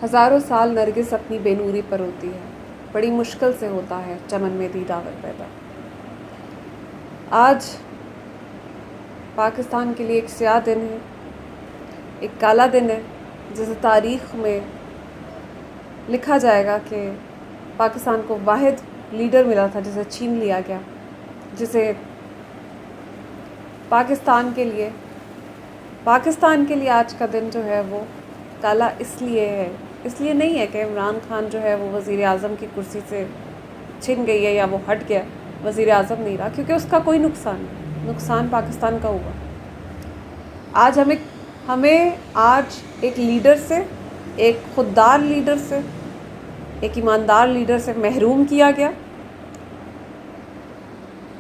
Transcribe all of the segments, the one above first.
ہزاروں سال نرگس اپنی بے نوری پر ہوتی ہے، بڑی مشکل سے ہوتا ہے چمن میں دیداور پیدا۔ آج پاکستان کے لیے ایک سیاہ دن ہے، ایک کالا دن ہے، جسے تاریخ میں لکھا جائے گا کہ پاکستان کو واحد لیڈر ملا تھا جسے چھین لیا گیا، جسے پاکستان کے لیے آج کا دن جو ہے وہ کالا اس لیے نہیں ہے کہ عمران خان جو ہے وہ وزیر اعظم کی کرسی سے چھن گئی ہے یا وہ ہٹ گیا، وزیر اعظم نہیں رہا، کیونکہ اس کا کوئی نقصان پاکستان کا ہوا۔ آج ہمیں آج ایک لیڈر سے، ایک خوددار لیڈر سے، ایک ایماندار لیڈر سے محروم کیا گیا،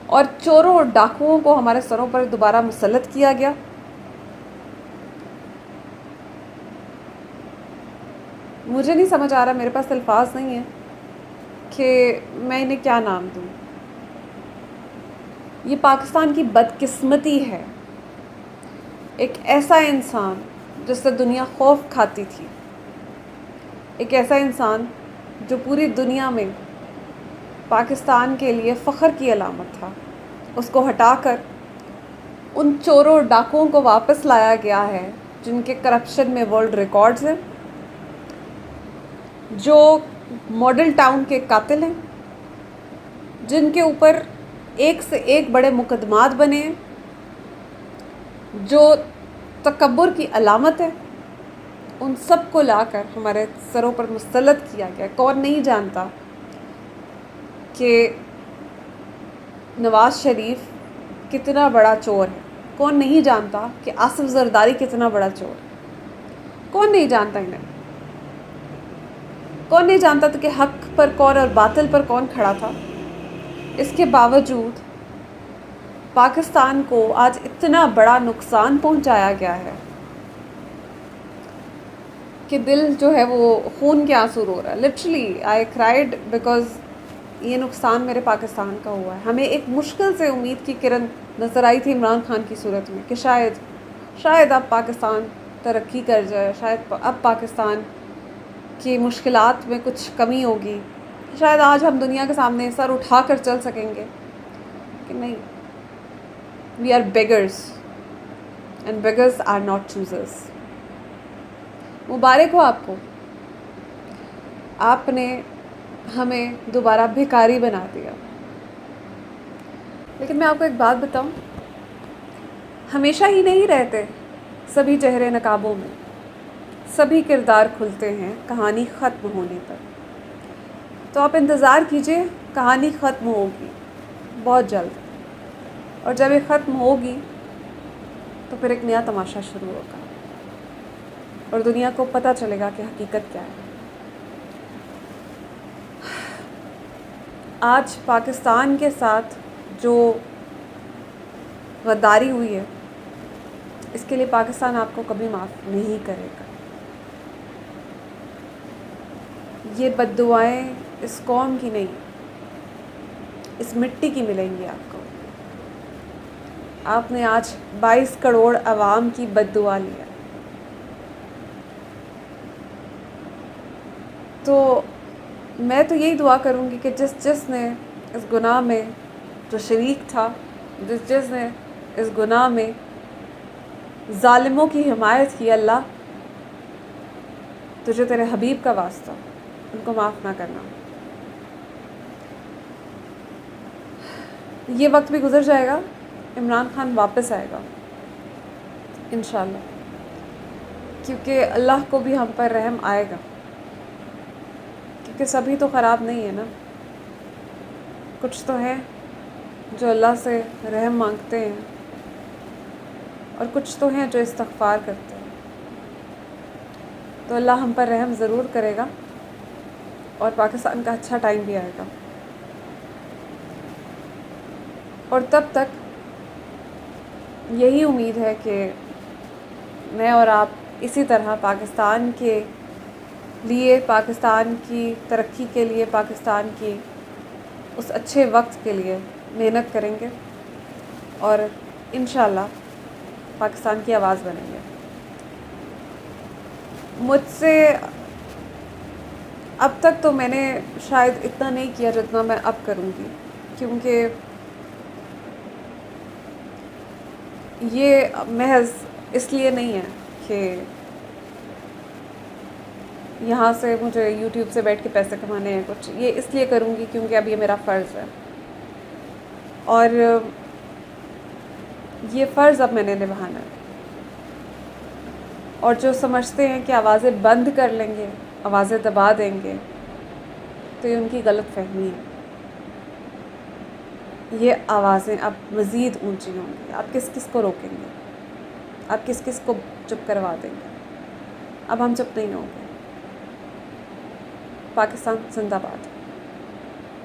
اور چوروں اور ڈاکوؤں کو ہمارے سروں پر دوبارہ مسلط کیا گیا۔ مجھے نہیں سمجھ آ رہا، میرے پاس الفاظ نہیں ہیں کہ میں انہیں کیا نام دوں۔ یہ پاکستان کی بدقسمتی ہے۔ ایک ایسا انسان جس سے دنیا خوف کھاتی تھی، ایک ایسا انسان جو پوری دنیا میں پاکستان کے لیے فخر کی علامت تھا، اس کو ہٹا کر ان چوروں اور ڈاکوؤں کو واپس لایا گیا ہے جن کے کرپشن میں ورلڈ ریکارڈز ہیں، جو ماڈل ٹاؤن کے قاتل ہیں، جن کے اوپر ایک سے ایک بڑے مقدمات بنے ہیں، جو تکبر کی علامت ہے، ان سب کو لا کر ہمارے سروں پر مسلط کیا گیا۔ کون نہیں جانتا کہ نواز شریف کتنا بڑا چور ہے؟ کون نہیں جانتا کہ آصف زرداری کتنا بڑا چور ہے؟ کون نہیں جانتا انہیں؟ کون نہیں جانتا تھا کہ حق پر کون اور باطل پر کون کھڑا تھا؟ اس کے باوجود پاکستان کو آج اتنا بڑا نقصان پہنچایا گیا ہے کہ دل جو ہے وہ خون کے آنسو رو رہا ہے۔ لٹرلی آئی کرائڈ بیکاز یہ نقصان میرے پاکستان کا ہوا ہے۔ ہمیں ایک مشکل سے امید کی کرن نظر آئی تھی عمران خان کی صورت میں کہ شاید اب پاکستان ترقی کر جائے، شاید اب پاکستان کی مشکلات میں کچھ کمی ہوگی، شاید آج ہم دنیا کے سامنے سر اٹھا کر چل سکیں گے، کہ نہیں، we are beggars and beggars are not choosers. مبارک ہو آپ کو، آپ نے ہمیں دوبارہ بھکاری بنا دیا۔ لیکن میں آپ کو ایک بات بتاؤں، ہمیشہ ہی نہیں رہتے سبھی چہرے نقابوں میں، سبھی کردار کھلتے ہیں کہانی ختم ہونے پر۔ تو آپ انتظار کیجئے، کہانی ختم ہوگی بہت جلد، اور جب یہ ختم ہوگی تو پھر ایک نیا تماشا شروع ہوگا اور دنیا کو پتہ چلے گا کہ حقیقت کیا ہے۔ آج پاکستان کے ساتھ جو غداری ہوئی ہے، اس کے لیے پاکستان آپ کو کبھی معاف نہیں کرے گا۔ یہ بد دعائیں اس قوم کی نہیں، اس مٹی کی ملیں گی آپ کو۔ آپ نے آج 22 کروڑ عوام کی بد دعا لیا، تو میں تو یہی دعا کروں گی کہ جس نے اس گناہ میں جو شریک تھا، جس نے اس گناہ میں ظالموں کی حمایت کی، اللہ تجھے تیرے حبیب کا واسطہ ان کو معاف نہ کرنا۔ یہ وقت بھی گزر جائے گا، عمران خان واپس آئے گا انشاءاللہ، کیونکہ اللہ کو بھی ہم پر رحم آئے گا، کیونکہ سبھی تو خراب نہیں ہے نا، کچھ تو ہیں جو اللہ سے رحم مانگتے ہیں، اور کچھ تو ہیں جو استغفار کرتے ہیں۔ تو اللہ ہم پر رحم ضرور کرے گا، اور پاکستان کا اچھا ٹائم بھی آئے گا، اور تب تک یہی امید ہے کہ میں اور آپ اسی طرح پاکستان کے لیے، پاکستان کی ترقی کے لیے، پاکستان کی اس اچھے وقت کے لیے محنت کریں گے، اور انشاءاللہ پاکستان کی آواز بنیں گے۔ مجھ سے اب تک تو میں نے شاید اتنا نہیں کیا جتنا میں اب کروں گی، کیونکہ یہ محض اس لیے نہیں ہے کہ یہاں سے مجھے یوٹیوب سے بیٹھ کے پیسے کمانے ہیں کچھ، یہ اس لیے کروں گی کیونکہ اب یہ میرا فرض ہے، اور یہ فرض اب میں نے نبھانا ہے۔ اور جو سمجھتے ہیں کہ آوازیں بند کر لیں گے، آوازیں دبا دیں گے، تو یہ ان کی غلط فہمی ہے۔ یہ آوازیں اب مزید اونچی ہوں گی۔ آپ کس کس کو روکیں گے؟ آپ کس کس کو چپ کروا دیں گے؟ اب ہم چپ نہیں ہوں گے۔ پاکستان زندہ باد۔